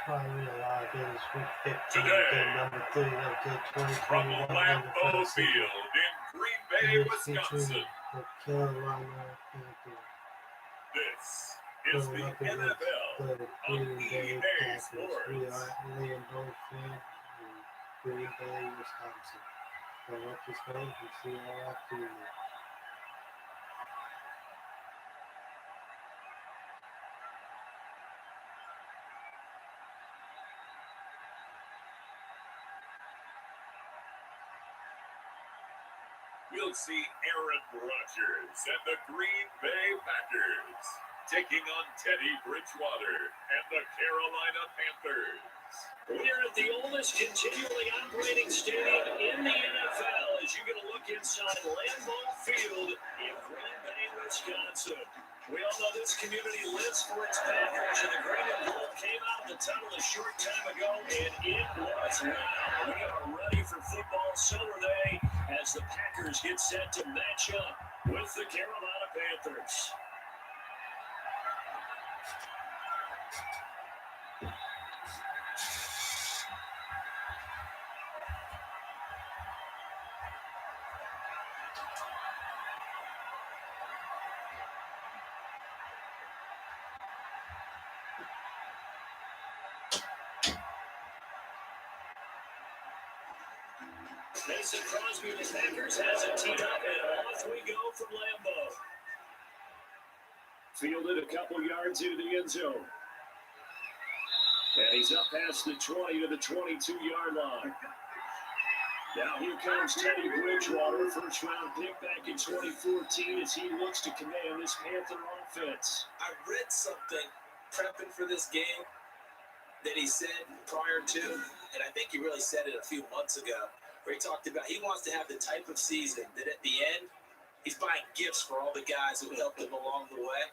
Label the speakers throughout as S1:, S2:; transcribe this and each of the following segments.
S1: Probably a lot of games. Week 15,
S2: Today,
S1: game number 3 of the
S2: from
S1: 2021
S2: Lambeau
S1: NFL season.
S2: Field in Green Bay,
S1: It is
S2: Wisconsin,
S1: featuring the Carolina Panthers
S2: this is
S1: going
S2: the
S1: up against
S2: NFL
S1: the
S2: on
S1: Green Bay
S2: EA
S1: Packers.
S2: Sports.
S1: We are at Lambeau Field in Green Bay, Wisconsin. So let's just go and see our activity.
S2: We'll see Aaron Rodgers and the Green Bay Packers taking on Teddy Bridgewater and the Carolina Panthers.
S3: We're at the oldest continually operating stadium in the NFL as you get a look inside Lambeau Field in Green Bay, Wisconsin. We all know this community lives for its Packers, and the green and gold came out of the tunnel a short time ago, and it was loud. We are ready for football, so are they, as the Packers get set to match up with the Carolina Panthers. Mason Crosby of the Packers has it teed up, and off we go from Lambeau. Fielded a couple yards into the end zone. And he's up past the 20 to the 22-yard line. Now here comes Teddy Bridgewater, first-round pick back in 2014 as he looks to command this Panther offense.
S4: I read something prepping for this game that he said prior to, and I think he really said it a few months ago, where he talked about he wants to have the type of season that at the end, he's buying gifts for all the guys who helped him along the way.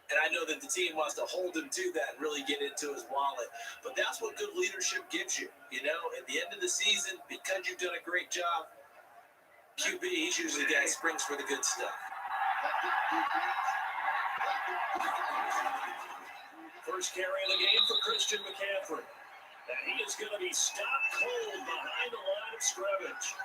S4: And I know that the team wants to hold him to that and really get into his wallet. But that's what good leadership gives you. You know, at the end of the season, because you've done a great job, QB, he's usually the guy who springs for the good stuff.
S3: First carry of the game for Christian McCaffrey. And he is going to be stopped cold behind the line of scrimmage.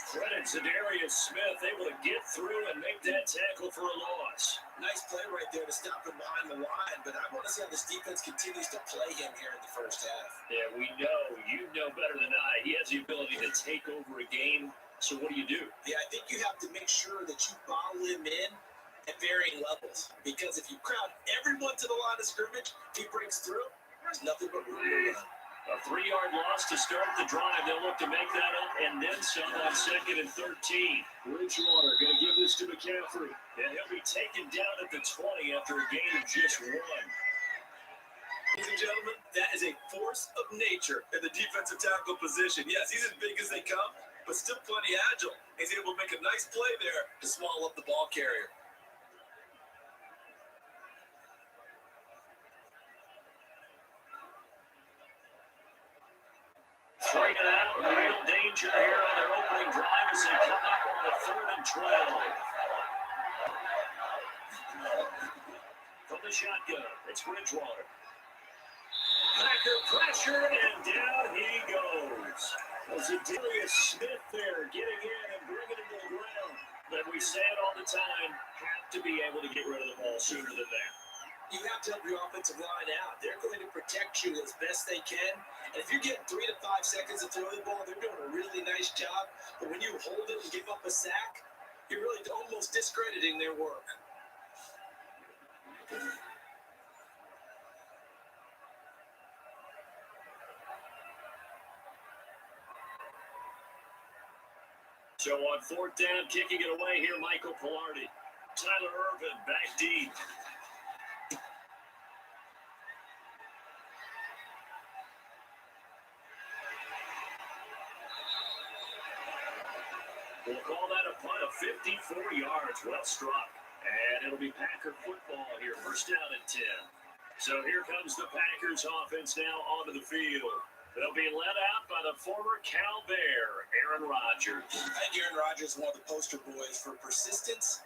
S3: Credit to Darius Smith, able to get through and make that tackle for a loss.
S4: Nice play right there to stop him behind the line, but I want to see how this defense continues to play him here in the first half.
S3: Yeah, we know. You know better than I. He has the ability to take over a game. So what do?
S4: Yeah, I think you have to make sure that you bottle him in at varying levels. Because if you crowd everyone to the line of scrimmage, he breaks through, there's nothing but room to run.
S3: A 3-yard loss to start the drive. They'll look to make that up and then some on 2nd and 13. Bridgewater going to give this to McCaffrey. And he'll be taken down at the 20 after a gain of just 1.
S4: Ladies and gentlemen, that is a force of nature in the defensive tackle position. Yes, he's as big as they come, but still plenty agile. He's able to make a nice play there to swallow up the ball carrier.
S3: Three it out, real danger here on their opening drive as they come up on the 3rd and 12. From the shotgun, it's Bridgewater. Packer pressure, and down he goes. Was it Darius Smith there getting in and bringing it to the ground? But we say it all the time, have to be able to get rid of the ball sooner than that.
S4: You have to help your offensive line out. They're going to protect you as best they can. And if you're getting 3 to 5 seconds to throw the ball, they're doing a really nice job. But when you hold it and give up a sack, you're really almost discrediting their work.
S3: So on 4th down, kicking it away here, Michael Pilardi. Tyler Irvin back deep. We'll call that a punt of 54 yards. Well struck. And it'll be Packer football here. First down and 10. So here comes the Packers offense now onto the field. They'll be led out by the former Cal Bear, Aaron Rodgers.
S4: I think Aaron Rodgers is one of the poster boys for persistence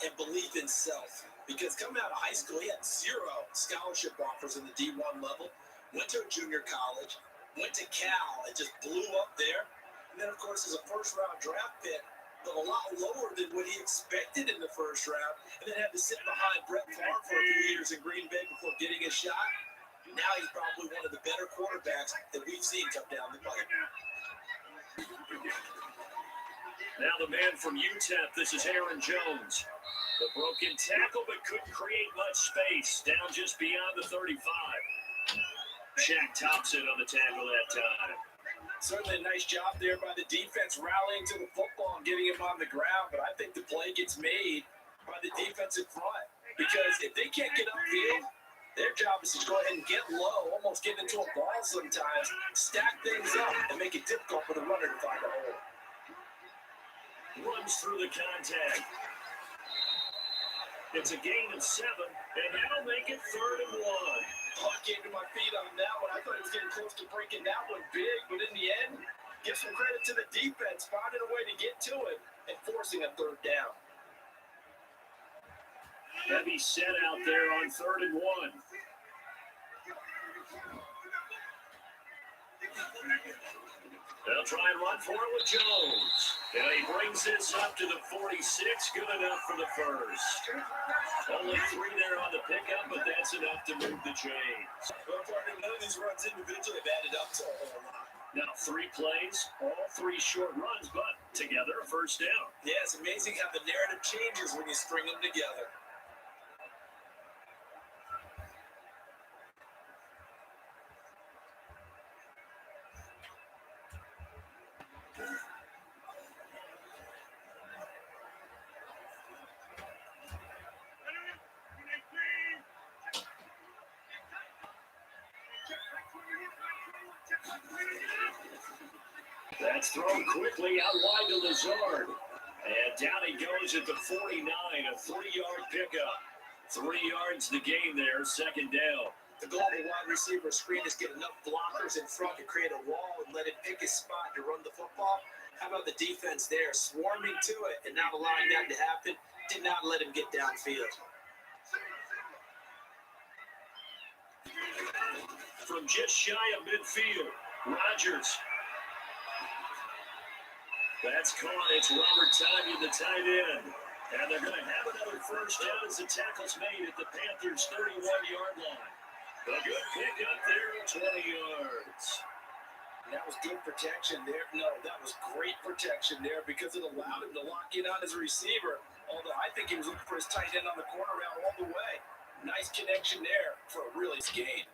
S4: and belief in self. Because coming out of high school, he had 0 scholarship offers in the D1 level. went to a junior college, went to Cal, and just blew up there. And then, of course, is a first-round draft pick, but a lot lower than what he expected in the first round, and then had to sit behind Brett Favre for a few years in Green Bay before getting a shot. Now he's probably one of the better quarterbacks that we've seen come down the pipe.
S3: Now the man from UTEP, this is Aaron Jones. The broken tackle, but couldn't create much space, down just beyond the 35. Shaq Thompson on the tackle that time.
S4: Certainly a nice job there by the defense rallying to the football and getting him on the ground, but I think the play gets made by the defensive front because if they can't get upfield, their job is to go ahead and get low, almost get into a ball sometimes, stack things up, and make it difficult for the runner to find a hole.
S3: Runs through the contact. It's a gain of 7, and that'll make it 3rd and 1.
S4: I came to my feet on that one. I thought he was getting close to breaking that one big, but in the end, give some credit to the defense, finding a way to get to it and forcing a 3rd down.
S3: Heavy set out there on 3rd and 1. They'll try and run for it with Jones. And he brings this up to the 46. Good enough for the first. Only 3 there on the pickup, but that's enough to move the chains.
S4: Well, partner, none of these runs individually have added up to a whole lot.
S3: Now 3 plays, all 3 short runs, but together a first down.
S4: Yeah, it's amazing how the narrative changes when you string them together.
S3: That's thrown quickly out wide to Lazard. And down he goes at the 49, a 3-yard pickup. 3 yards the gain there, 2nd down.
S4: The goal of a wide receiver screen is get enough blockers in front to create a wall and let it pick his spot to run the football. How about the defense there, swarming to it and not allowing that to happen? Did not let him get downfield.
S3: From just shy of midfield, Rodgers. That's caught. It's Robert Tonyan, the tight end. And they're going to have another first down as the tackle's made at the Panthers' 31-yard line. A good pickup there at 20 yards.
S4: That was good protection there. No, that was great protection there because it allowed him to lock in on his receiver. Although I think he was looking for his tight end on the corner route all the way. Nice connection there for a really nice gain.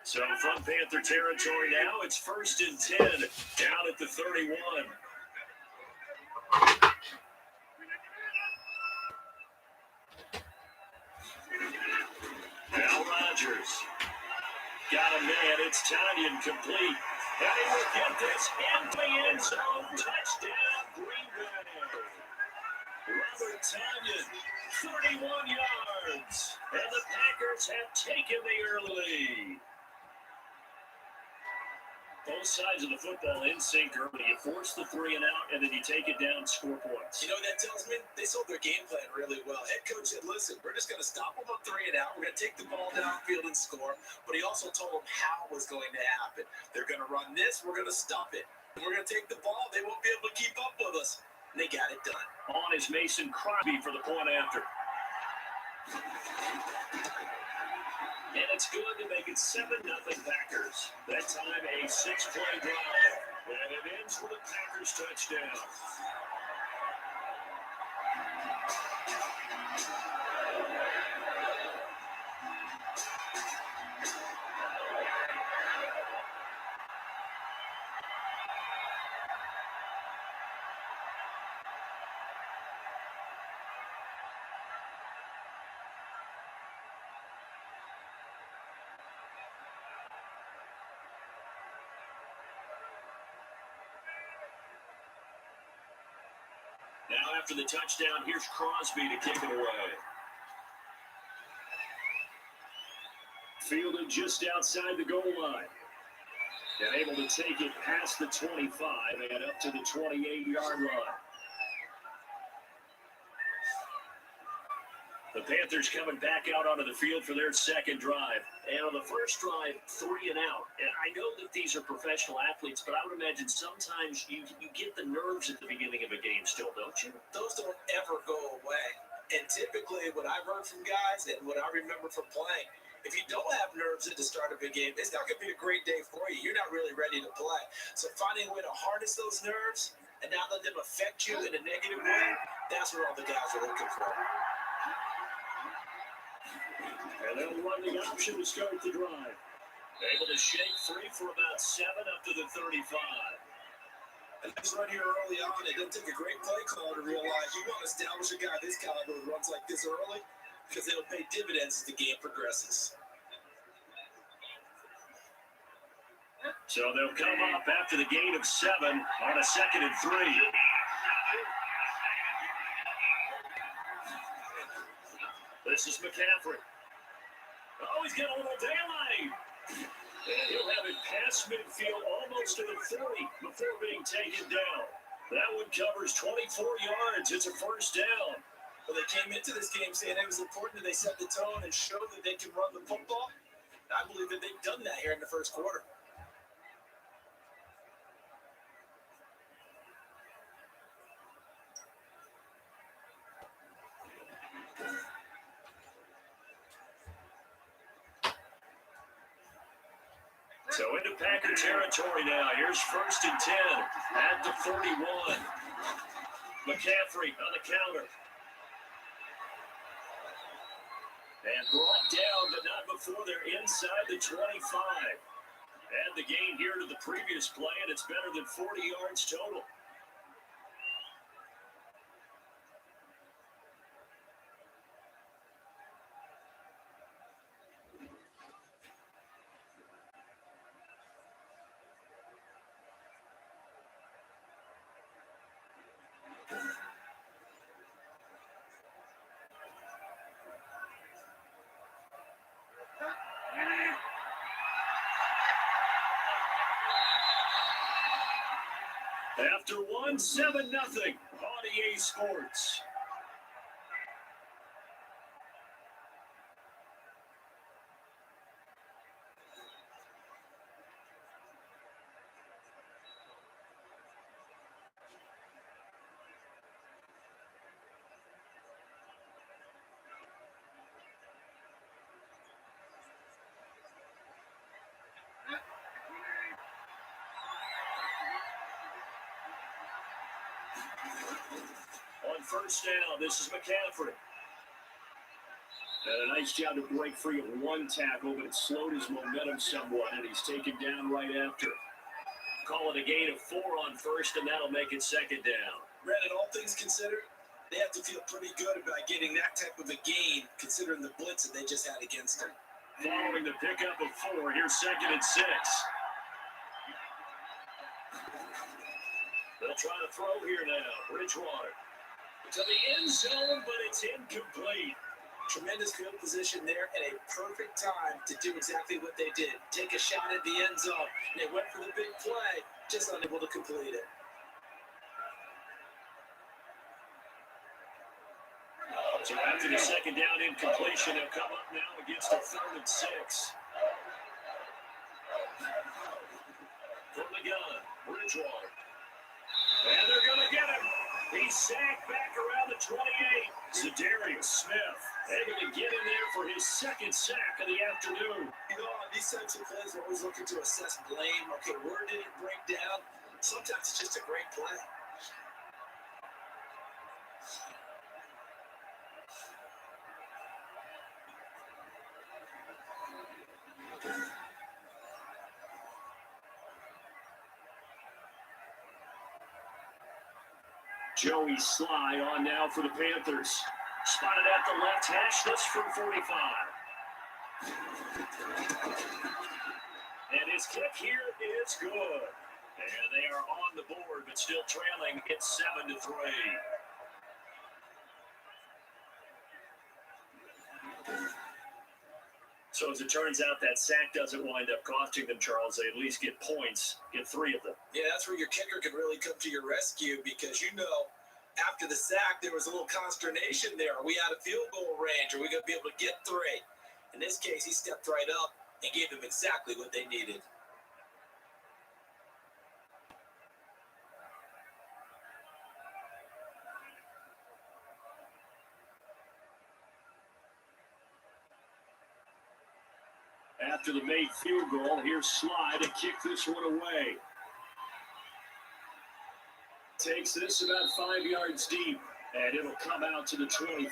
S3: So from Panther territory now, it's 1st and 10 down at the 31. Now Rodgers. Got a man. It's Tonyan complete. And he will get this into the end zone. Touchdown, Green Bay. Robert Tonyan, 31 yards. And the Packers have taken the early lead. Both sides of the football in sync early. You force the 3 and out, and then you take it down, score points.
S4: You know what that tells me? They sold their game plan really well. Head coach said, listen, we're just going to stop them on 3 and out. We're going to take the ball downfield and score. But he also told them how it was going to happen. They're going to run this. We're going to stop it. And we're going to take the ball. They won't be able to keep up with us. And they got it done.
S3: On is Mason Crosby for the point after. And it's good to make it 7-0 Packers. That time a 6-play drive. And it ends with a Packers touchdown. Now after the touchdown, here's Crosby to kick it away. Fielded just outside the goal line. And able to take it past the 25 and up to the 28-yard line. The Panthers coming back out onto the field for their second drive. And on the first drive, 3 and out. And I know that these are professional athletes, but I would imagine sometimes you get the nerves at the beginning of a game still, don't you?
S4: Those don't ever go away. And typically what I've heard from guys and what I remember from playing, if you don't have nerves at the start of a game, it's not going to be a great day for you. You're not really ready to play. So finding a way to harness those nerves and not let them affect you in a negative way, that's what all the guys are looking for.
S3: And they'll run the option to start the drive. Able to shake free for about 7 up to the 35.
S4: And this run here early on, it doesn't take a great play call to realize you want to establish a guy this caliber who runs like this early because it'll pay dividends as the game progresses.
S3: So they'll come up after the gain of 7 on a 2nd and 3. This is McCaffrey. Oh, he's got a little daylight. And he'll have it past midfield almost to the 40 before being taken down. That one covers 24 yards. It's a first down.
S4: Well, they came into this game saying it was important that they set the tone and show that they can run the football. I believe that they've done that here in the first quarter.
S3: So into Packer territory now. Here's 1st and 10 at the 41. McCaffrey on the counter. And brought down, but not before they're inside the 25. And the gain here to the previous play, and it's better than 40 yards total. After 1, 7-0 on EA Sports. On first down, this is McCaffrey. And a nice job to break free of one tackle, but it slowed his momentum somewhat, and he's taken down right after. Call it a gain of 4 on first, and that'll make it 2nd down.
S4: Granted, all things considered, they have to feel pretty good about getting that type of a gain, considering the blitz that they just had against them.
S3: Following the pickup of 4, here's 2nd and 6. They'll try to throw here now. Bridgewater to the end zone, but it's incomplete.
S4: Tremendous field position there at a perfect time to do exactly what they did. Take a shot at the end zone. They went for the big play, just unable to complete it.
S3: So after the 2nd down incompletion, they'll come up now against a 3rd and 6. From the gun, Bridgewater. And they're going to get him. He's sacked back around the 28. Za'Darius Smith able to get in there for his 2nd sack of the afternoon.
S4: You know, on these types of plays, we're always looking to assess blame. Okay, where did it break down? Sometimes it's just a great play.
S3: Joey Sly on now for the Panthers. Spotted at the left hash, this from 45. And his kick here is good. And they are on the board, but still trailing. It's 7-3. So as it turns out, that sack doesn't wind up costing them, Charles. They at least get points, get 3 of them.
S4: Yeah, that's where your kicker can really come to your rescue because, after the sack, there was a little consternation there. Are we out of field goal range? Are we going to be able to get 3? In this case, he stepped right up and gave them exactly what they needed.
S3: After the made field goal, here's Sly to kick this one away. Takes this about 5 yards deep, and it'll come out to the 25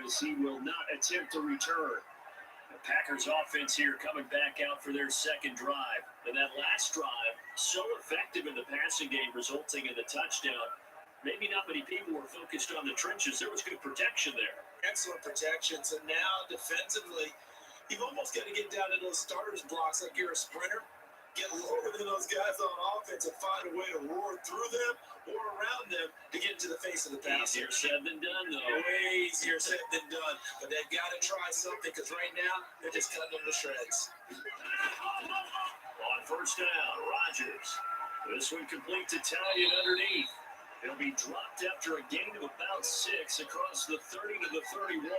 S3: as he will not attempt to return. The Packers offense here coming back out for their second drive. And that last drive, so effective in the passing game, resulting in the touchdown. Maybe not many people were focused on the trenches. There was good protection there.
S4: Excellent protection. So now, defensively, you've almost got to get down to those starters blocks like you're a sprinter. Get lower than those guys on offense and find a way to roar through them or around them to get into the face of the passer.
S3: Easier said than done, though.
S4: Way easier said than done. But they've got to try something because right now, they're just cutting them to shreds.
S3: On first down, Rodgers. This one complete to Talion underneath. It'll be dropped after a gain of about 6 across the 30 to the 31.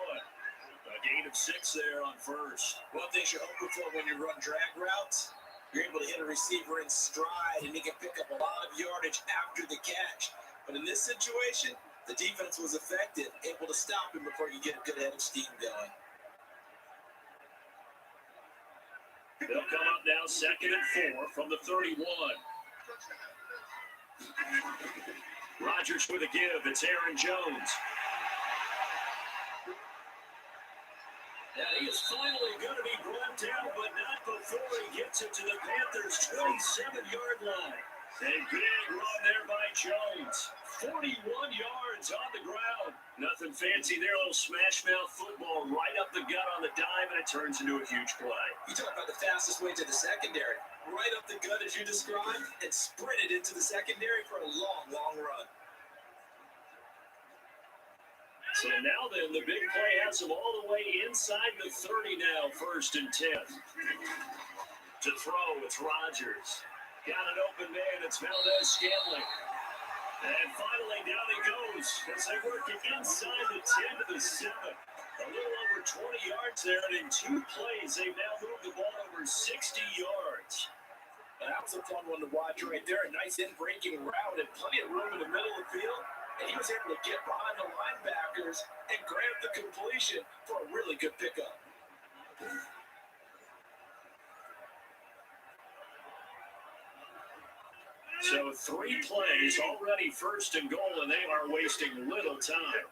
S3: A gain of 6 there on first.
S4: One thing you're hoping for when you run drag routes, you're able to hit a receiver in stride and he can pick up a lot of yardage after the catch. But in this situation, the defense was effective, able to stop him before you get a good head of steam going.
S3: They'll come up now 2nd and 4 from the 31. Rodgers with a give. It's Aaron Jones. And he is finally going to be brought down, but not before he gets it to the Panthers' 27-yard line. A big run there by Jones. 41 yards on the ground. Nothing fancy there, a little smash mouth football right up the gut on the dime, and it turns into a huge play.
S4: You talk about the fastest way to the secondary. Right up the gut as you described, and sprinted into the secondary for a long, long run.
S3: So now then, the big play has him all the way inside the 30 now, 1st and 10. To throw, it's Rodgers. Got an open man, it's Valdez-Scantling. And finally, down he goes as they work it inside the 10 to the 7. A little over 20 yards there, and in 2 plays, they've now moved the ball over 60 yards.
S4: That was a fun one to watch right there. A nice in-breaking route and plenty of room in the middle of the field. And he was able to get behind the linebackers and grab the completion for a really good pickup.
S3: So 3 plays, already 1st and goal, and they are wasting little time.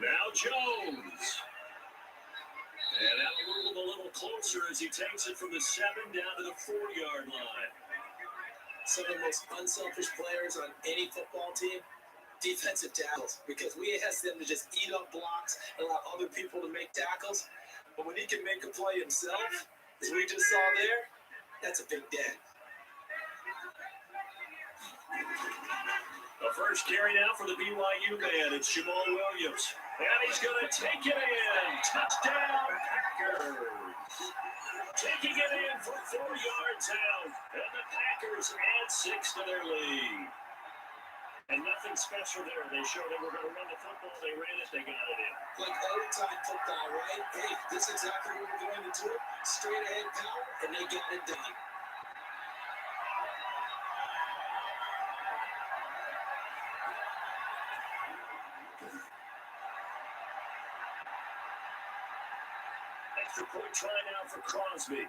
S3: Now Jones. And that'll move him a little closer as he takes it from the 7 down to the 4-yard line.
S4: Some of the most unselfish players on any football team, defensive tackles, because we ask them to just eat up blocks and allow other people to make tackles. But when he can make a play himself, as we just saw there, that's a big day.
S3: The first carry now for the BYU man, it's Jamal Williams. And he's going to take it in. Touchdown, Packers. Taking it in for 4 yards out. And the Packers add 6 to their lead. And nothing special there. They showed they were going to run the football. They ran it. They got it in.
S4: Like old-time football, right? Hey, this is exactly what we're going to do. Straight ahead power, and they got it done.
S3: Extra point try now for Crosby.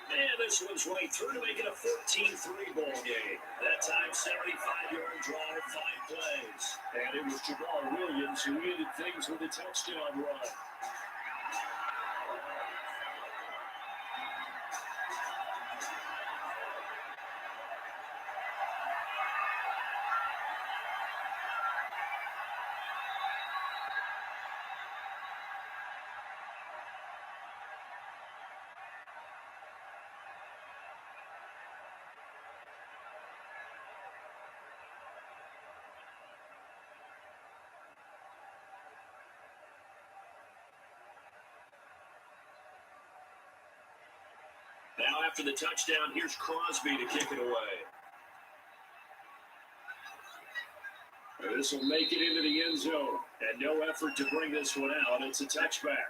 S3: And this one's right through to make it a 14-3 ball game. That time, 75-yard drive, 5 plays. And it was Jamal Williams who ended things with a touchdown run. Now after the touchdown, here's Crosby to kick it away. This will make it into the end zone. And no effort to bring this one out. It's a touchback.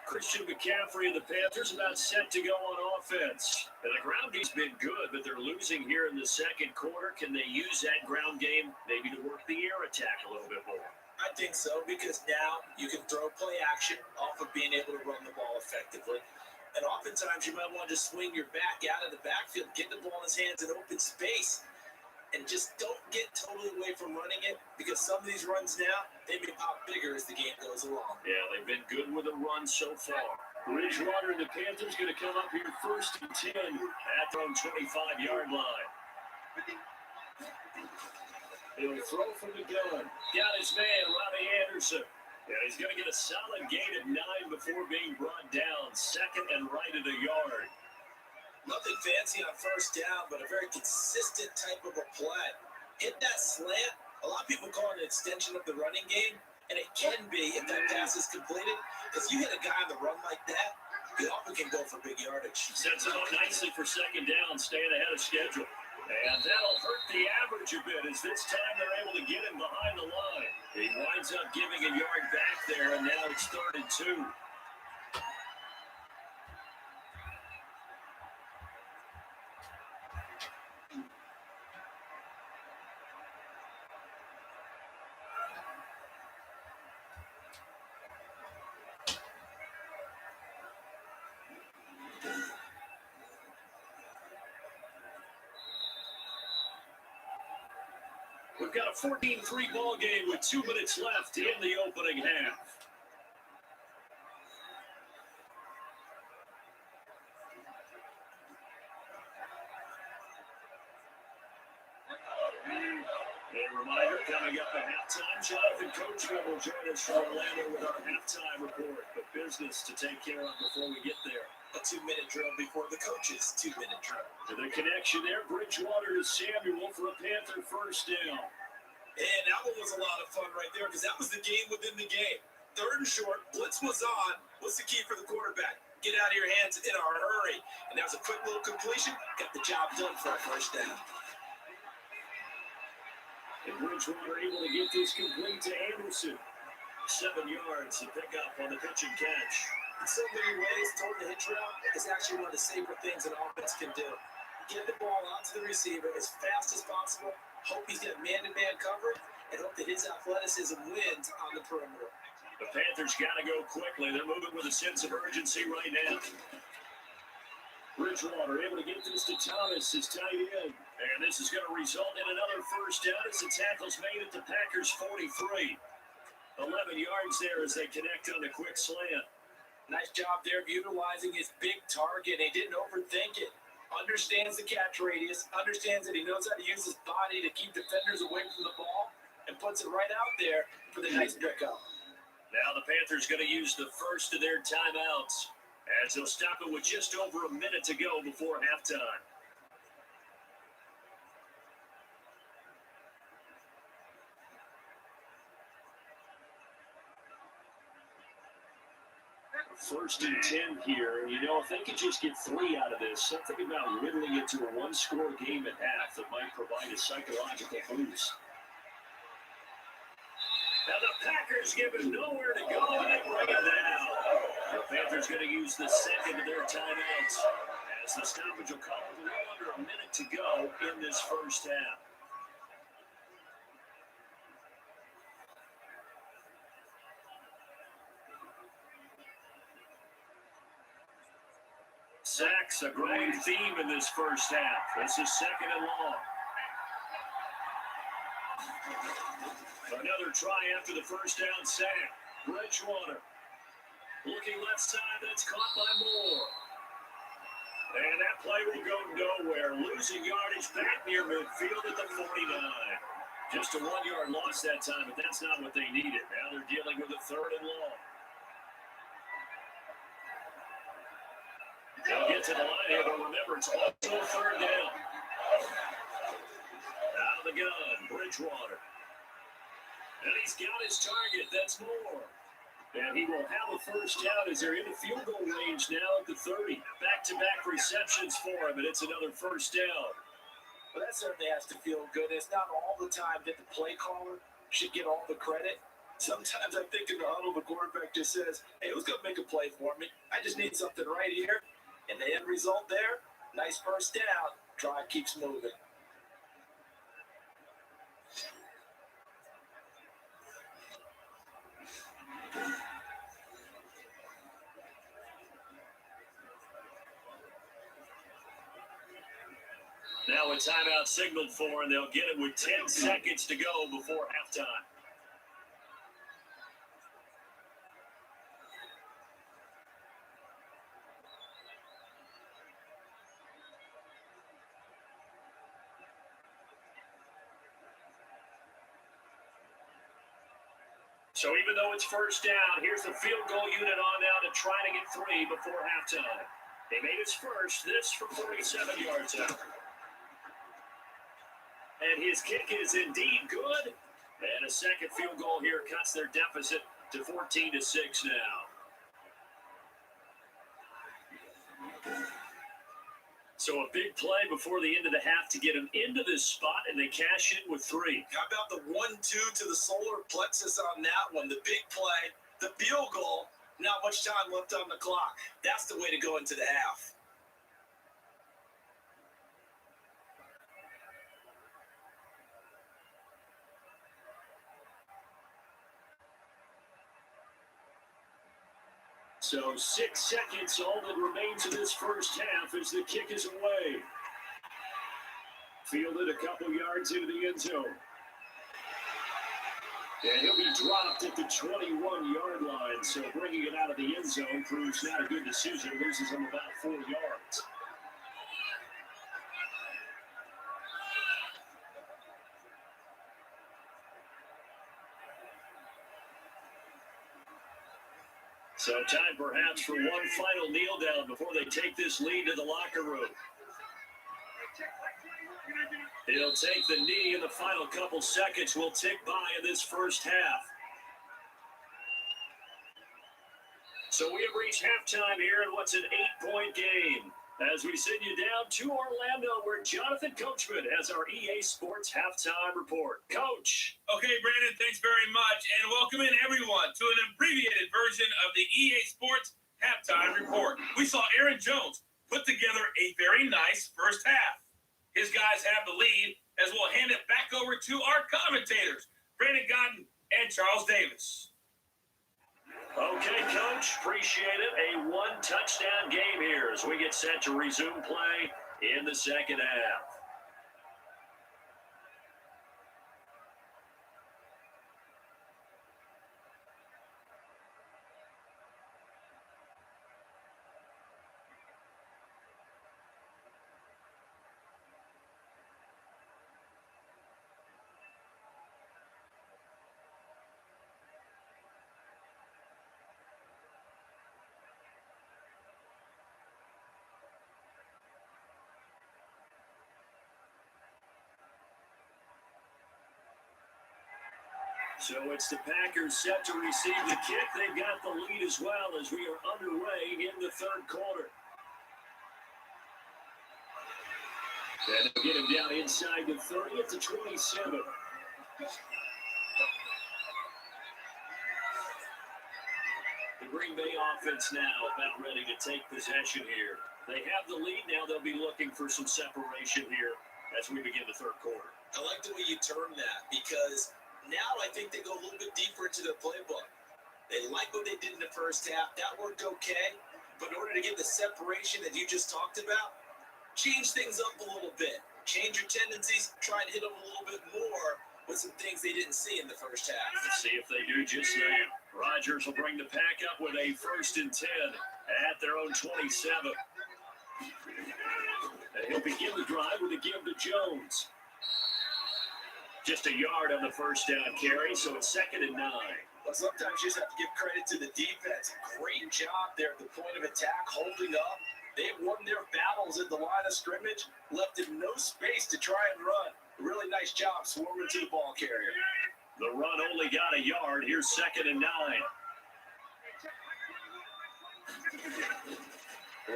S3: Christian McCaffrey and the Panthers about set to go on offense. And the ground game's been good, but they're losing here in the second quarter. Can they use that ground game maybe to work the air attack a little bit more?
S4: I think so, because now you can throw play action off of being able to run the ball effectively. And oftentimes you might want to just swing your back out of the backfield, get the ball in his hands in open space, and just don't get totally away from running it, because some of these runs now, they may pop bigger as the game goes along.
S3: Yeah, they've been good with a run so far. Bridgewater and the Panthers going to come up here 1st and 10 at their own 25-yard line. He'll throw from the gun. Got his man, Robbie Anderson. Yeah, he's going to get a solid gain of 9 before being brought down. 2nd and right at a yard.
S4: Nothing fancy on 1st down, but a very consistent type of a play. Hit that slant. A lot of people call it an extension of the running game, and it can be if that pass is completed, because you hit a guy on the run like that, he often can go for big yardage.
S3: Sets him up nicely for 2nd down, staying ahead of schedule. And that'll hurt the average a bit, as this time they're able to get him behind the line. He winds up giving a yard back there, and now it's 3rd and 2. We've got a 14-3 ball game with 2 minutes left in the opening half. A reminder, coming up at halftime, Jonathan Coachman will join us from Orlando with our halftime report. But business to take care of before we get there.
S4: A 2-minute drill before the coach's 2-minute drill.
S3: To the connection there, Bridgewater to Samuel for a Panther 1st down.
S4: And that one was a lot of fun right there, because that was the game within the game. 3rd and short, blitz was on. What's the key for the quarterback? Get out of your hands in a hurry. And that was a quick little completion. Got the job done for a 1st down.
S3: And Bridgewater able to get this complete to Anderson. 7 yards to pick up on the pitch and catch.
S4: In so many ways, throwing the hitch route is actually one of the safer things an offense can do. Get the ball out to the receiver as fast as possible, hope he's got man-to-man coverage, and hope that his athleticism wins on the perimeter.
S3: The Panthers got to go quickly. They're moving with a sense of urgency right now. Bridgewater able to get this to Thomas, his tight end. And this is going to result in another 1st down as the tackle's made at the Packers' 43. 11 yards there as they connect on a quick slant.
S4: Nice job there of utilizing his big target. He didn't overthink it. Understands the catch radius, understands that he knows how to use his body to keep defenders away from the ball, and puts it right out there for the nice pickup.
S3: Now the Panthers going to use the first of their timeouts, as they'll stop it with just over a minute to go before halftime. First and 10 here. You know, if they could just get 3 out of this, something about whittling it to a 1-score game at half that might provide a psychological boost. Now the Packers give it nowhere to go, and they bring it down. The Panthers going to use the 2nd of their timeouts, as the stoppage will come with a little under a minute to go in this 1st half. Sacks, a growing theme in this 1st half. This is 2nd and long. Another try after the 1st down sack. Bridgewater looking left side, that's caught by Moore. And that play will go nowhere. Losing yardage back near midfield at the 49. Just a 1-yard loss that time, but that's not what they needed. Now they're dealing with a 3rd and long. They'll get to the line here, but remember, it's also 3rd down. Out of the gun, Bridgewater. And he's got his target, that's Moore. And he will have a first down as they're in the field goal range now at the 30. Back-to-back receptions for him, and it's another first down.
S4: Well, that certainly has to feel good. It's not all the time that the play caller should get all the credit. Sometimes I think in the huddle, the quarterback just says, hey, who's going to make a play for me? I just need something right here. And the end result there, nice first down. Drive keeps moving.
S3: Now a timeout signaled for, and they'll get it with 10 seconds to go before halftime. So even though it's first down, here's the field goal unit on now to try to get 3 before halftime. They made his first, this from 47 yards out. And his kick is indeed good. And a second field goal here cuts their deficit to 14-6 now. So a big play before the end of the half to get him into this spot, and they cash in with 3.
S4: How about the 1-2 to the solar plexus on that one? The big play, the field goal, not much time left on the clock. That's the way to go into the half.
S3: So 6 seconds, all that remains of this first half as the kick is away. Fielded a couple yards into the end zone. And he'll be dropped at the 21-yard line, so bringing it out of the end zone proves not a good decision. Loses him about 4 yards. So time perhaps for one final kneel down before they take this lead to the locker room. He'll take the knee in the final couple seconds. Will tick by in this first half. So we have reached halftime here in what's an 8-point game. As we send you down to Orlando, where Jonathan Coachman has our EA Sports halftime report. Coach.
S5: Okay, Brandon, thanks very much. And welcome in, everyone, to an abbreviated version of the EA Sports halftime report. We saw Aaron Jones put together a very nice first half. His guys have the lead, as we'll hand it back over to our commentators, Brandon Godden and Charles Davis.
S3: Okay, Coach, appreciate it. A one-touchdown game here as we get set to resume play in the second half. So it's the Packers set to receive the kick. They've got the lead as well as we are underway in the third quarter. And they'll get him down inside the 30 at the 27. The Green Bay offense now about ready to take possession here. They have the lead now. They'll be looking for some separation here as we begin the third quarter.
S4: I like the way you term that because now I think they go a little bit deeper into their playbook. They like what they did in the first half. That worked okay. But in order to get the separation that you just talked about, change things up a little bit. Change your tendencies. Try and hit them a little bit more with some things they didn't see in the first half.
S3: Let's see if they do just that. Rodgers will bring the pack up with a 1st and 10 at their own 27. And he'll begin the drive with a give to Jones. Just a yard on the first down carry, so it's 2nd and 9.
S4: Well, sometimes you just have to give credit to the defense. Great job there at the point of attack, holding up. They've won their battles at the line of scrimmage, left them no space to try and run. Really nice job swarming to the ball carrier.
S3: The run only got a yard. Here's 2nd and 9.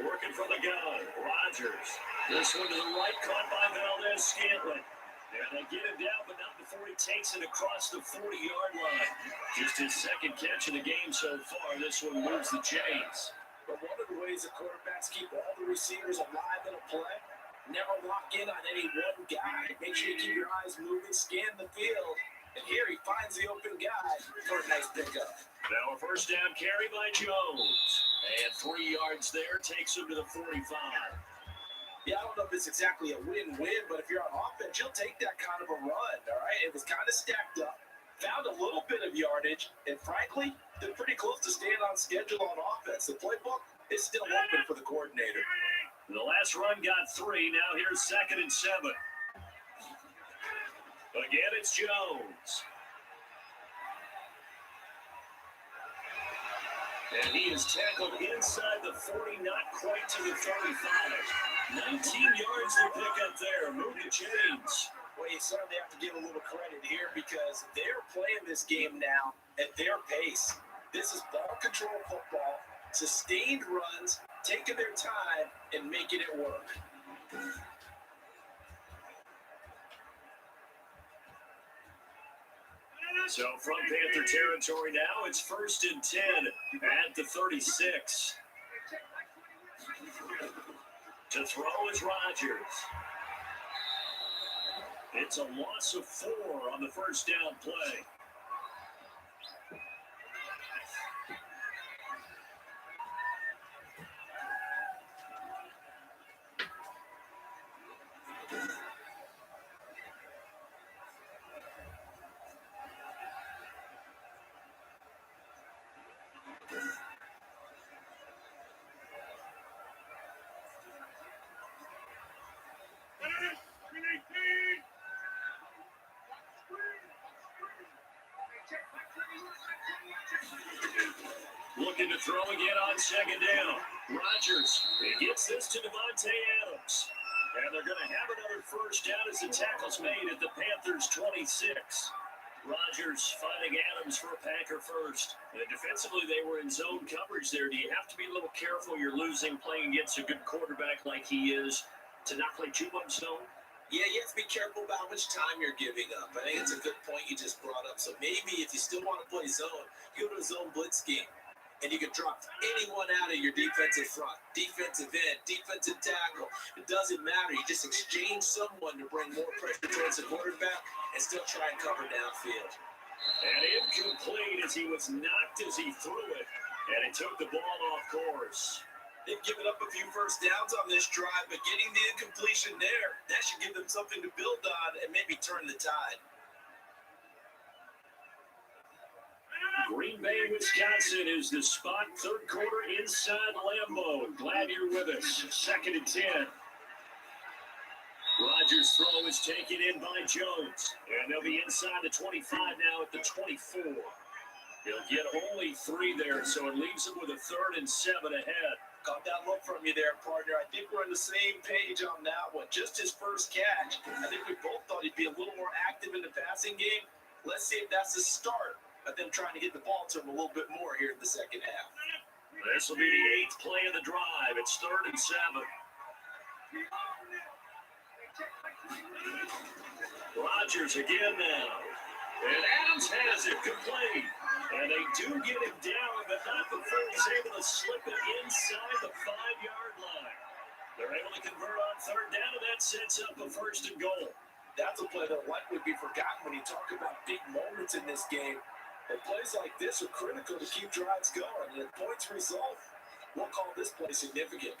S3: Working from the gun, Rodgers. This one to the right, caught by Valdez-Scantling. And they get him down, but not before he takes it across the 40-yard line. Just his second catch of the game so far. This one moves the chains.
S4: But one of the ways the quarterbacks keep all the receivers alive in a play, never lock in on any one guy. Make sure you keep your eyes moving, scan the field. And here he finds the open guy for a nice pickup.
S3: Now a first down carry by Jones. And 3 yards there takes him to the 45.
S4: Yeah, I don't know if it's exactly a win-win, but if you're on offense, you'll take that kind of a run, all right? It was kind of stacked up, found a little bit of yardage, and frankly, they're pretty close to staying on schedule on offense. The playbook is still open for the coordinator.
S3: The last run got 3. Now here's 2nd and 7. Again, it's Jones. And he is tackled inside the 40, not quite to the 35. 19 yards to pick up there. Move the chains.
S4: Well, you certainly have to give a little credit here because they're playing this game now at their pace. This is ball control football, sustained runs, taking their time and making it work.
S3: So from Panther territory now, it's 1st and 10 at the 36. To throw is Rodgers. It's a loss of 4 on the first down play. Looking to throw again on 2nd down. Rodgers, he gets this to Devontae Adams. And they're going to have another first down as the tackle's made at the Panthers' 26. Rodgers finding Adams for a Packer first. And defensively, they were in zone coverage there. Do you have to be a little careful? You're losing playing against a good quarterback like he is to not play too much zone?
S4: Yeah, you have to be careful about how much time you're giving up. I think it's a good point you just brought up. So maybe if you still want to play zone, go to a zone blitz game. And you can drop anyone out of your defensive front, defensive end, defensive tackle. It doesn't matter. You just exchange someone to bring more pressure towards the quarterback and still try and cover downfield.
S3: And incomplete as he was knocked as he threw it. And he took the ball off course.
S4: They've given up a few first downs on this drive, but getting the incompletion there, that should give them something to build on and maybe turn the tide.
S3: Green Bay, Wisconsin is the spot. 3rd quarter inside Lambeau. Glad you're with us. 2nd and 10. Rodgers' throw is taken in by Jones. And they'll be inside the 25 now at the 24. He'll get only 3 there, so it leaves him with a 3rd and 7 ahead.
S4: Got that look from you there, partner. I think we're on the same page on that one. Just his first catch. I think we both thought he'd be a little more active in the passing game. Let's see if that's the start of them trying to get the ball to him a little bit more here in the second half.
S3: This will be the 8th play of the drive. It's 3rd and 7. Rodgers again now. And Adams has it complete. And they do get him down, but not before he's able to slip it inside the 5-yard line. They're able to convert on 3rd down, and that sets up a 1st and goal.
S4: That's a play that likely would be forgotten when you talk about big moments in this game. And plays like this are critical to keep drives going. And if points result, we'll call this play significant.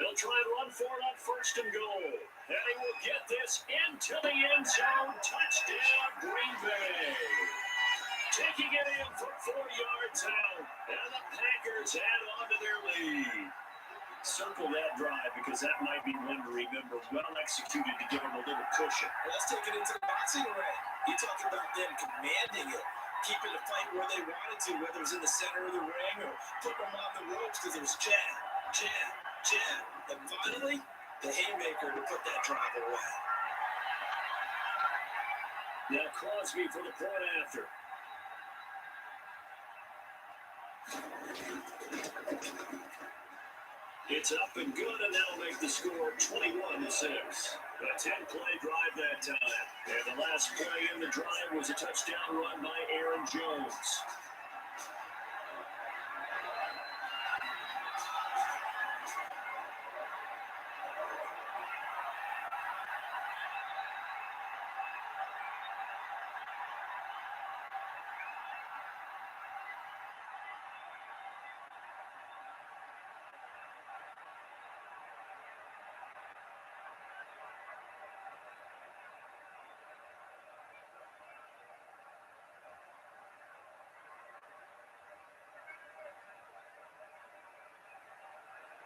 S3: They'll try and run for it on 1st and goal. And he will get this into the end zone. Touchdown, Green Bay. Taking it in for 4 yards out. And the Packers add on to their lead. Circle that drive because that might be one to remember. Well executed to give them a little cushion.
S4: Well, let's take it into the boxing ring. You talk about them commanding it, keeping the fight where they wanted to, whether it was in the center of the ring or putting them on the ropes because it was jab, jab, jab, and finally, the haymaker to put that drive away.
S3: Now Crosby for the point after. It's up and good, and that'll make the score 21-6. A 10-play drive that time. And the last play in the drive was a touchdown run by Aaron Jones.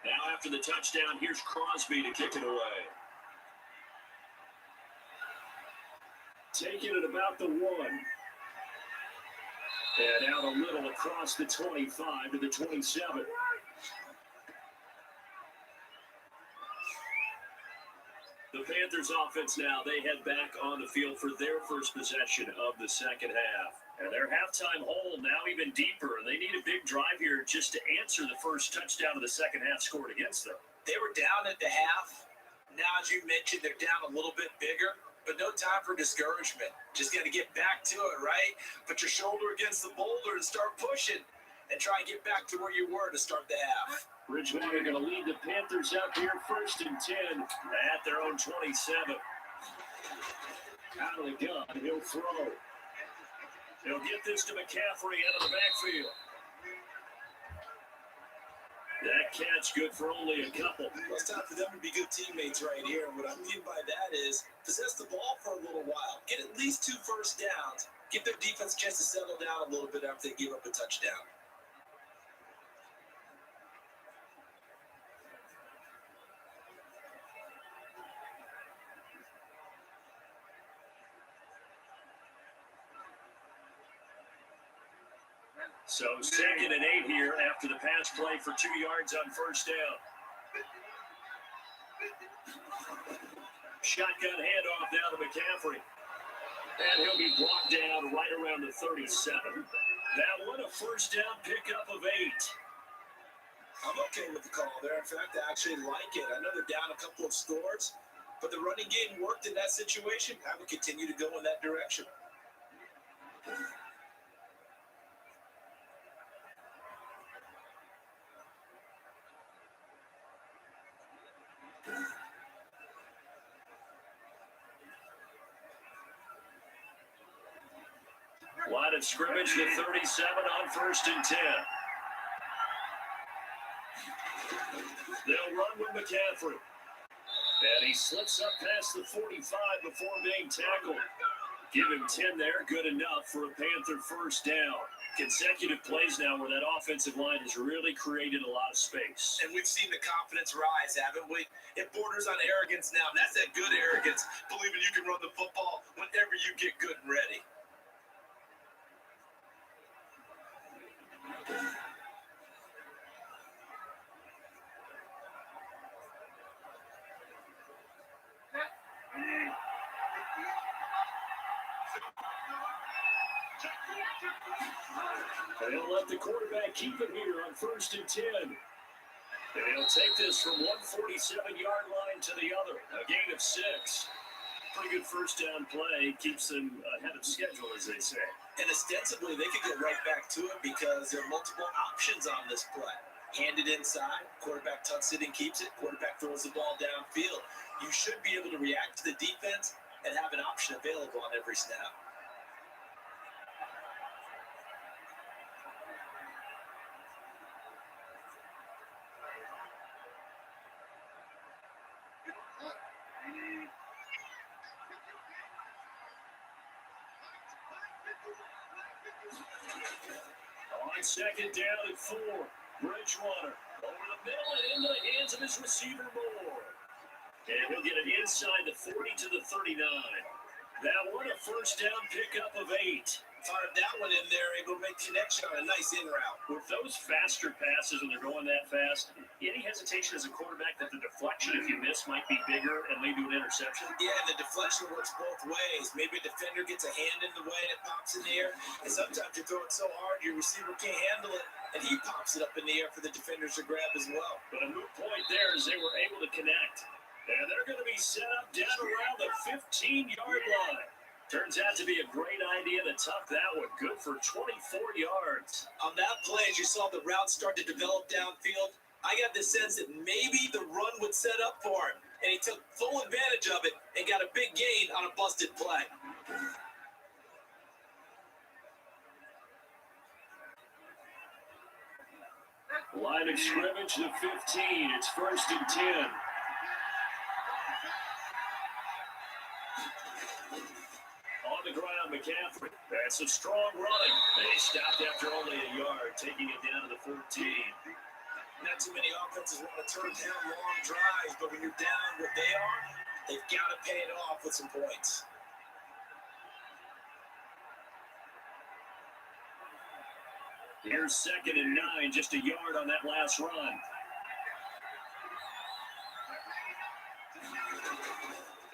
S3: Now after the touchdown, here's Crosby to kick it away. Taking it about the 1. And out a little across the 25 to the 27. The Panthers offense now, they head back on the field for their first possession of the second half. And their halftime hole now even deeper. They need a big drive here just to answer the first touchdown of the second half scored against them.
S4: They were down at the half. Now, as you mentioned, they're down a little bit bigger, but no time for discouragement. Just got to get back to it, right? Put your shoulder against the boulder and start pushing and try and get back to where you were to start the half.
S3: Bridgewater going to lead the Panthers out here 1st and 10 at their own 27. Out of the gun, he'll throw. He'll get this to McCaffrey out of the backfield. That catch good for only a couple.
S4: Well, it's time for them to be good teammates right here. What I mean by that is possess the ball for a little while. Get at least 2 first downs. Give their defense a chance to settle down a little bit after they give up a touchdown.
S3: So 2nd and 8 here after the pass play for 2 yards on first down. Shotgun handoff down to McCaffrey. And he'll be brought down right around the 37. That one a first down pickup of 8.
S4: I'm okay with the call there. In fact, I actually like it. I know they're down a couple of scores, but the running game worked in that situation. I would continue to go in that direction.
S3: Line of scrimmage, the 37 on 1st and 10. They'll run with McCaffrey. And he slips up past the 45 before being tackled. Give him 10 there, good enough for a Panther first down. Consecutive plays now where that offensive line has really created a lot of space.
S4: And we've seen the confidence rise, haven't we? It borders on arrogance now. That's that good arrogance, believing you can run the football whenever you get good and ready.
S3: They'll let the quarterback keep it here on 1st and 10. And he'll take this from 147-yard line to the other. A gain of 6. Pretty good first down play. Keeps them ahead of schedule, as they say.
S4: And ostensibly, they could go right back to it because there are multiple options on this play. Hand it inside, quarterback tucks it and keeps it, quarterback throws the ball downfield. You should be able to react to the defense and have an option available on every snap.
S3: On 2nd down at 4, Bridgewater over the middle and into the hands of his receiver Moore. And he'll get it inside the 40 to the 39. That one a first down pickup of 8.
S4: Fired that one in there, able to make connection on a nice in route.
S3: With those faster passes when they're going that fast, any hesitation as a quarterback that the deflection, if you miss, might be bigger and lead to an interception?
S4: Yeah, and the deflection works both ways. Maybe a defender gets a hand in the way and it pops in the air, and sometimes you throw it so hard your receiver can't handle it, and he pops it up in the air for the defenders to grab as well.
S3: But a moot point there as they were able to connect. And they're going to be set up down around the 15-yard line. Turns out to be a great idea to tuck that one. Good for 24 yards.
S4: On that play, as you saw the route start to develop downfield, I got the sense that maybe the run would set up for him. And he took full advantage of it and got a big gain on a busted play.
S3: Line of scrimmage to 15. It's 1st and 10. On the ground, McCaffrey. That's a strong run. They stopped after only a yard, taking it down to the 14.
S4: Not too many offenses want to turn down long drives, but when you're down what they are, they've got to pay it off with some points.
S3: Here's 2nd and 9, just a yard on that last run.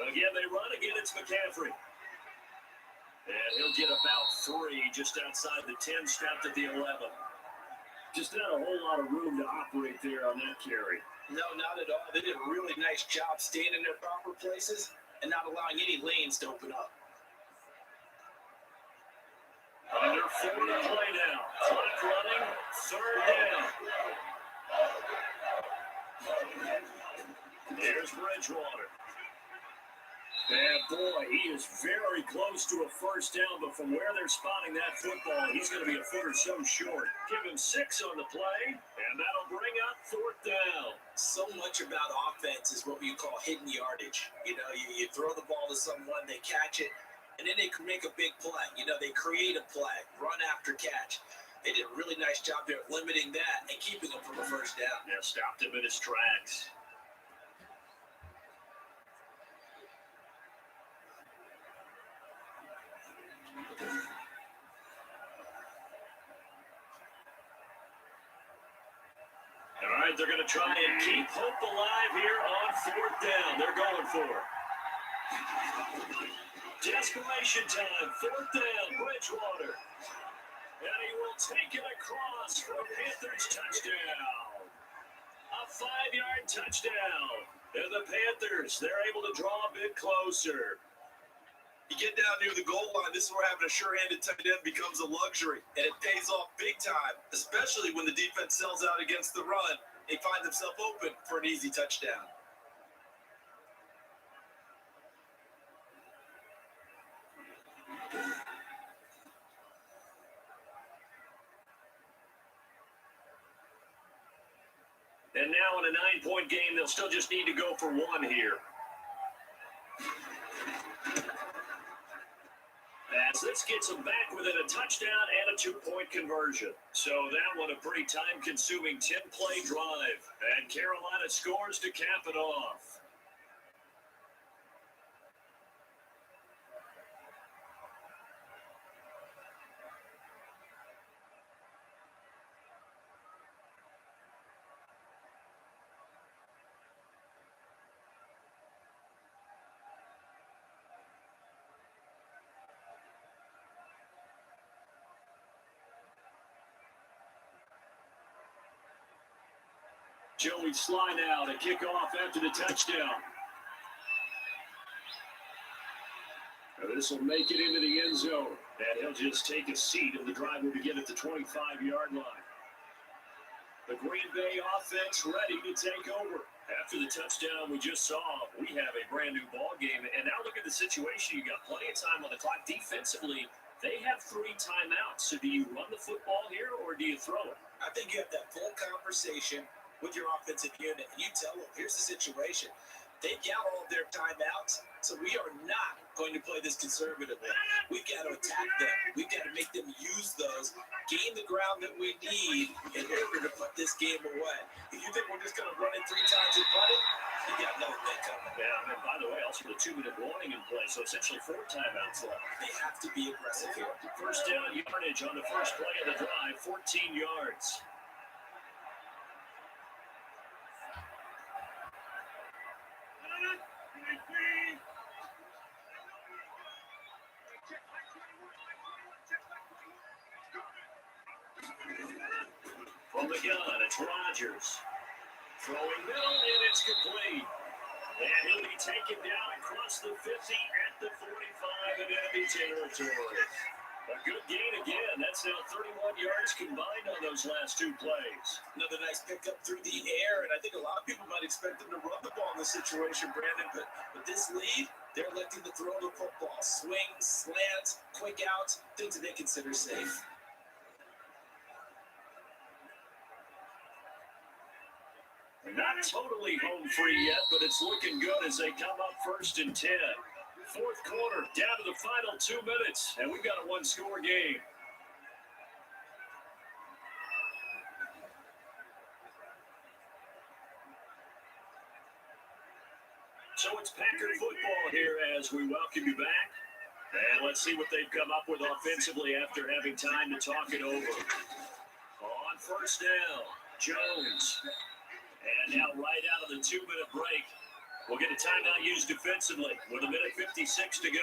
S3: Again, they run. Again, it's McCaffrey. And he'll get about 3 just outside the 10, stopped at the 11. Just not a whole lot of room to operate there on that carry.
S4: No, not at all. They did a really nice job staying in their proper places and not allowing any lanes to open up.
S3: Under 4 to play now. Clock running. 3rd down. There's Bridgewater. And boy, he is very close to a 1st down, but from where they're spotting that football, he's going to be a foot or so short. Give him 6 on the play, and that'll bring up 4th down.
S4: So much about offense is what you call hidden yardage. You know, you throw the ball to someone, they catch it, and then they can make a big play. You know, they create a play, run after catch. They did a really nice job there of limiting that and keeping him from a 1st down.
S3: Yeah, stopped him in his tracks. All right, they're going to try and keep hope alive here on 4th down. They're going for it. Desperation time. 4th down, Bridgewater. And he will take it across for a Panthers touchdown. A 5-yard touchdown. And the Panthers, they're able to draw a bit closer.
S4: You get down near the goal line, this is where having a sure-handed tight end becomes a luxury, and it pays off big time, especially when the defense sells out against the run. He finds himself open for an easy touchdown.
S3: And now in a 9-point game, they'll still just need to go for 1 here. As this gets them back within a touchdown and a 2-point conversion. So that one a pretty time-consuming 10-play drive. And Carolina scores to cap it off. Joey Sly now to kick off after the touchdown. This will make it into the end zone. And he'll just take a seat, and the drive will begin at the 25-yard line. The Green Bay offense ready to take over. After the touchdown we just saw, we have a brand new ball game. And now look at the situation. You got plenty of time on the clock. Defensively, they have 3 timeouts. So do you run the football here, or do you throw it?
S4: I think you have that full conversation with your offensive unit, and you tell them, here's the situation. They've got all of their timeouts, so we are not going to play this conservatively. We've got to attack them. We've got to make them use those, gain the ground that we need in order to put this this game away. If you think we're just going to run it 3 times and punt it, you got nothing that coming.
S3: Yeah, and by the way, also the 2-minute warning in play, so essentially 4 timeouts left.
S4: They have to be aggressive here.
S3: First down yardage on the first play of the drive, 14 yards. From the gun, it's Rodgers. Throwing middle, and it's complete. And he'll be taken down across the 50 at the 45 in enemy territory. A good gain again. That's now 31 yards combined on those last 2 plays.
S4: Another nice pickup through the air, and I think a lot of people might expect them to run the ball in this situation, Brandon, but with this lead, they're electing to throw the football. Swing, slant, quick outs, things that they consider safe.
S3: Not totally home free yet, but it's looking good as they come up 1st and 10. Fourth quarter, down to the final 2 minutes, and we've got a 1-score game. So it's Packer football here as we welcome you back. And let's see what they've come up with offensively after having time to talk it over. On first down, Jones. And now right out of the 2-minute break, we'll get a timeout used defensively with 1:56 to go.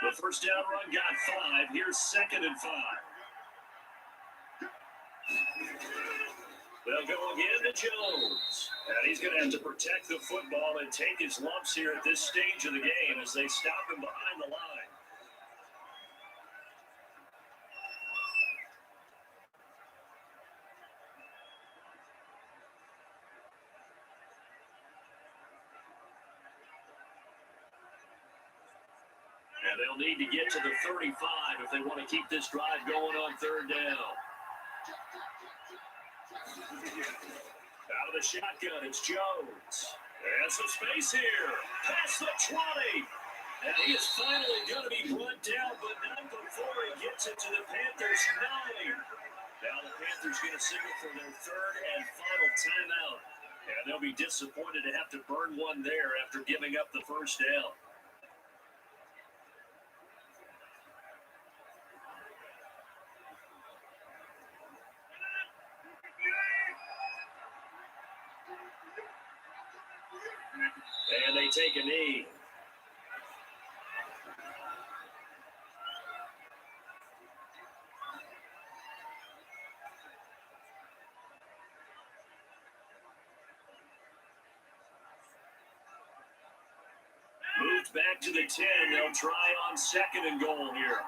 S3: The first down run got 5. Here's 2nd and 5. They'll go again to Jones. And he's going to have to protect the football and take his lumps here at this stage of the game as they stop him behind the line. And they'll need to get to the 35 if they want to keep this drive going on 3rd down. Out of the shotgun, it's Jones. And some space here. Past the 20. And he is finally going to be brought down, but not before he gets it to the Panthers' 9. Now the Panthers going to signal for their 3rd and final timeout. And they'll be disappointed to have to burn one there after giving up the first down. And they take a knee. Moved back to the 10. They'll try on 2nd and goal here.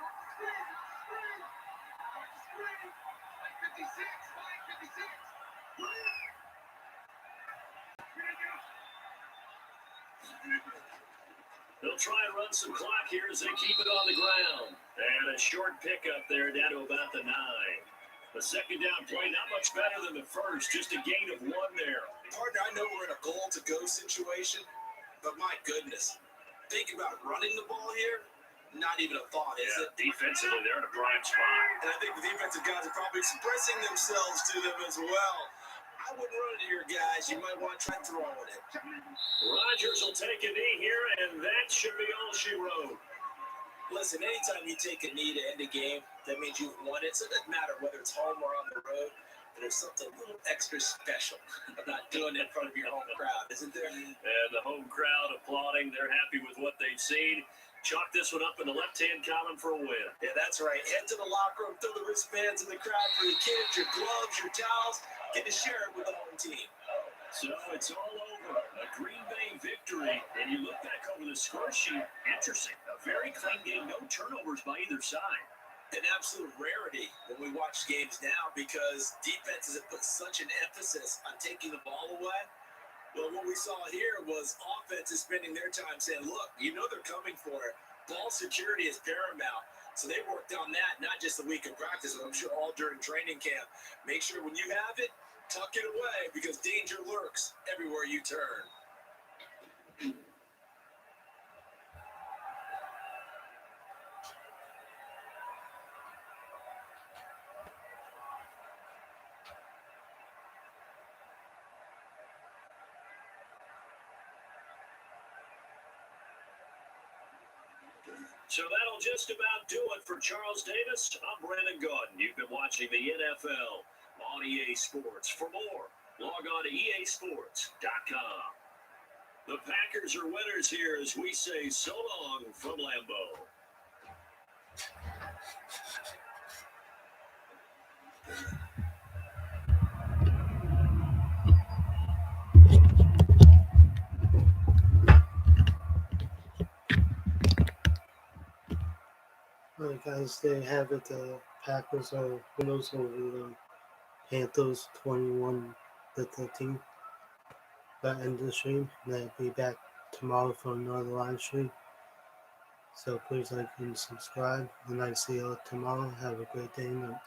S3: They'll try and run some clock here as they keep it on the ground. And a short pickup there down to about the 9. The second down play, not much better than the first, just a gain of 1 there.
S4: Partner, I know we're in a goal-to-go situation, but my goodness, think about running the ball here, not even a thought, is it?
S3: Defensively, they're in a prime spot.
S4: And I think the defensive guys are probably expressing themselves to them as well. I wouldn't run it here, guys. You might want to try throwing it.
S3: Rodgers will take a knee here, and that should be all she wrote.
S4: Listen, anytime you take a knee to end a game, that means you've won it. So it doesn't matter whether it's home or on the road. But there's something a little extra special about doing it in front of your home crowd, isn't there?
S3: And the home crowd applauding. They're happy with what they've seen. Chalk this one up in the left-hand column for a win.
S4: Yeah, that's right. Head to the locker room, throw the wristbands in the crowd for your kids, your gloves, your towels. Get to share it with the home team.
S3: So it's all over. A Green Bay victory. And you look back over the score sheet. Interesting. A very clean game. No turnovers by either side.
S4: An absolute rarity when we watch games now because defenses have put such an emphasis on taking the ball away. Well, what we saw here was offenses spending their time saying, look, you know they're coming for it. Ball security is paramount. So they worked on that, not just a week of practice, but I'm sure all during training camp. Make sure when you have it, Tuck it away because danger lurks everywhere you turn.
S3: So that'll just about do it for Charles Davis. I'm Brandon Gaudin. You've been watching the NFL on EA Sports. For more, log on to easports.com. The Packers are winners here as we say so long from Lambeau.
S1: All right, guys, there you have it. The Packers are winners over the Panthers 21-13. That end of the stream. And I'll be back tomorrow for another live stream. So please like and subscribe. And I see you all tomorrow. Have a great day and night.